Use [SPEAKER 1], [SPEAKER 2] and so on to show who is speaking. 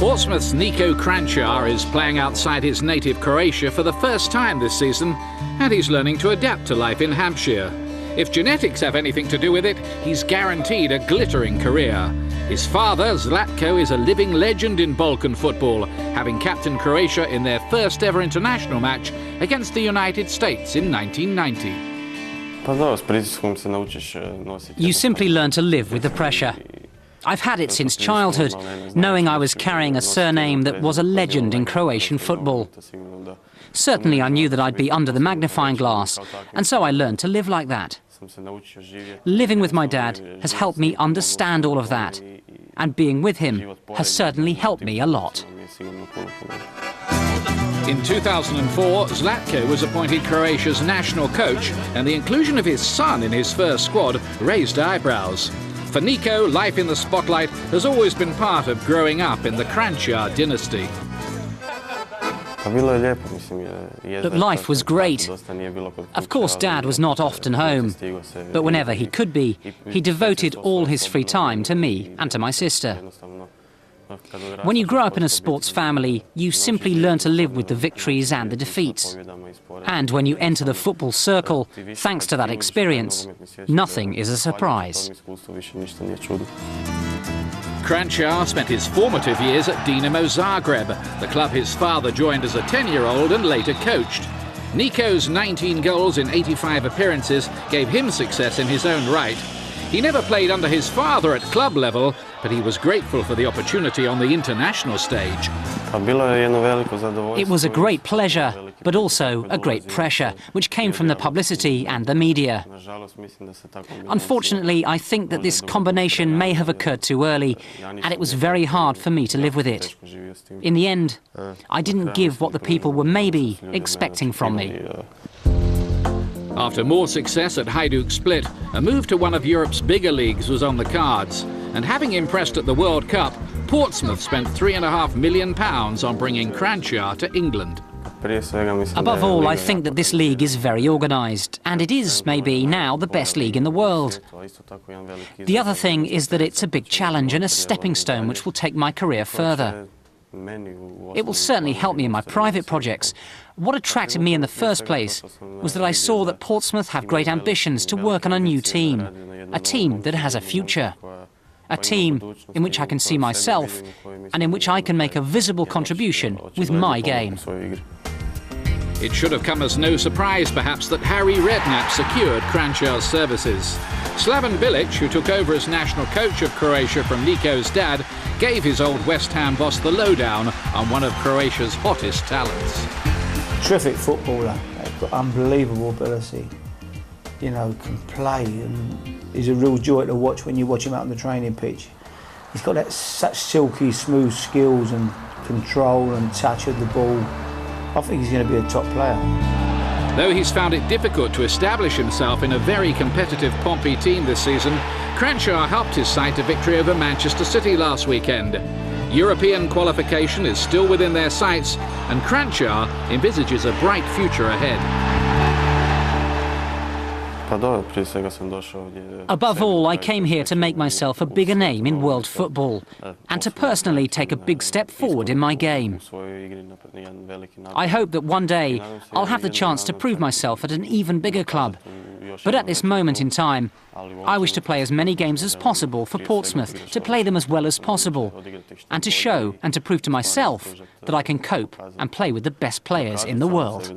[SPEAKER 1] Portsmouth's Nico Kranjcar is playing outside his native Croatia for the first time this season, and he's learning to adapt to life in Hampshire. If genetics have anything to do with it, he's guaranteed a glittering career. His father, Zlatko, is a living legend in Balkan football, having captained Croatia in their first ever international match against the United States in 1990.
[SPEAKER 2] You simply learn to live with the pressure. I've had it since childhood, knowing I was carrying a surname that was a legend in Croatian football. Certainly I knew that I'd be under the magnifying glass, and so I learned to live like that. Living with my dad has helped me understand all of that, and being with him has certainly helped me a lot.
[SPEAKER 1] In 2004, Zlatko was appointed Croatia's national coach, and the inclusion of his son in his first squad raised eyebrows. For Nico, life in the spotlight has always been part of growing up in the Kranjcar dynasty.
[SPEAKER 2] Look, life was great. Of course, Dad was not often home, but whenever he could be, he devoted all his free time to me and to my sister. When you grow up in a sports family, you simply learn to live with the victories and the defeats. And when you enter the football circle, thanks to that experience, nothing is a surprise.
[SPEAKER 1] Kranjcar spent his formative years at Dinamo Zagreb, the club his father joined as a 10-year-old and later coached. Nico's 19 goals in 85 appearances gave him success in his own right. He never played under his father at club level, but he was grateful for the opportunity on the international stage.
[SPEAKER 2] It was a great pleasure, but also a great pressure, which came from the publicity and the media. Unfortunately, I think that this combination may have occurred too early, and it was very hard for me to live with it. In the end, I didn't give what the people were maybe expecting from me.
[SPEAKER 1] After more success at Hajduk Split, a move to one of Europe's bigger leagues was on the cards. And having impressed at the World Cup, Portsmouth spent £3.5 million on bringing Kranjcar to England.
[SPEAKER 2] Above all, I think that this league is very organised, and it is, maybe, now the best league in the world. The other thing is that it's a big challenge and a stepping stone which will take my career further. It will certainly help me in my private projects. What attracted me in the first place was that I saw that Portsmouth have great ambitions to work on a new team, a team that has a future, a team in which I can see myself and in which I can make a visible contribution with my game.
[SPEAKER 1] It should have come as no surprise, perhaps, that Harry Redknapp secured Kranjcar's services. Slaven Bilic, who took over as national coach of Croatia from Nico's dad, gave his old West Ham boss the lowdown on one of Croatia's hottest talents.
[SPEAKER 3] Terrific footballer, got unbelievable ability, you know, can play, and he's a real joy to watch when you watch him out on the training pitch. He's got such silky, smooth skills and control and touch of the ball. I think he's going to be a top player.
[SPEAKER 1] Though he's found it difficult to establish himself in a very competitive Pompey team this season, Kranjcar helped his side to victory over Manchester City last weekend. European qualification is still within their sights, and Kranjcar envisages a bright future ahead.
[SPEAKER 2] Above all, I came here to make myself a bigger name in world football and to personally take a big step forward in my game. I hope that one day I'll have the chance to prove myself at an even bigger club. But at this moment in time, I wish to play as many games as possible for Portsmouth, to play them as well as possible, and to show and to prove to myself that I can cope and play with the best players in the world.